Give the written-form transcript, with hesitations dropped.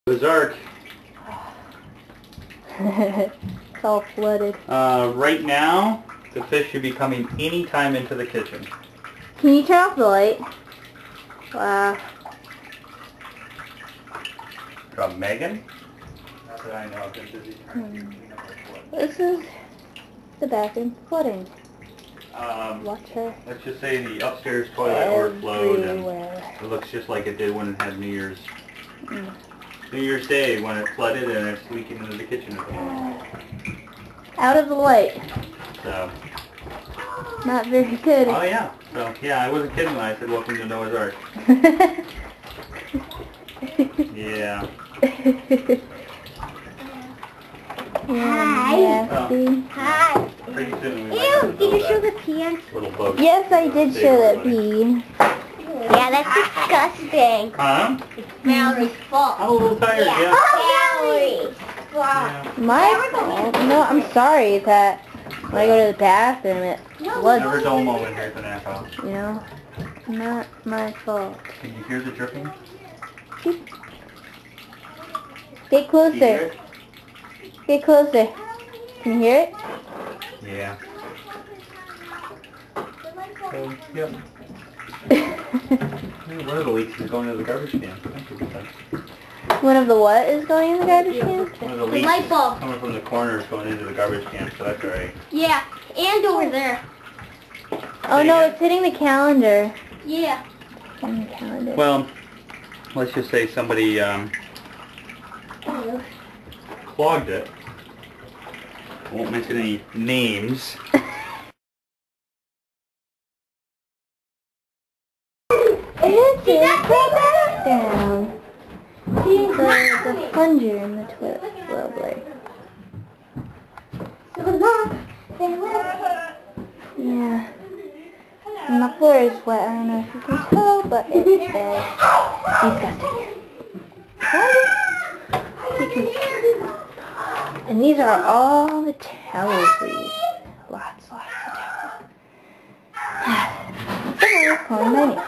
Berserk. It's all flooded. Right now, the fish should be coming any time into the kitchen. Can you turn off the light? Wow. From Megan? Not that I know. I've been busy trying to clean up the flood. This is the bathroom flooding. Watch her. Let's just say the upstairs toilet overflowed and Everywhere. it looks just like it did when it had New Year's Day when it flooded and it's leaking into the kitchen at the moment. Out of the light. So. Not very good. Oh yeah. So yeah, I wasn't kidding when I said welcome to Noah's Ark. Yeah. Hi. Hi. Pretty soon we Ew, did you show the pee on? little boat. Yes, I did show that pee. Yeah, that's disgusting. Huh? Mallory's fault. I'm a little tired, yeah. Mallory's fault. Yeah. My fault? No, I'm sorry that when I go to the bathroom it floods. Never dull moment here at the nap house. You know? Not my fault. Can you hear the dripping? Get Can you hear closer. it? Get closer. Can you hear it? Yeah. So, yep. One of the leaks is going into the garbage can. That's a good thing. One of the what is going in the garbage can? One of the leaks light bulb. coming from the corner is going into the garbage can, so that's alright. Yeah, and over there. Oh no, it's hitting the calendar. Yeah. Hitting the calendar. Well, let's just say somebody clogged it. I won't mention any names. It's in the down. The plunger in the toilet is a little blurry. Yeah. And the floor is wet. I don't know if you can tell, but it's disgusting. And these are all the towels we use. Lots of towels. Someone is calling my name.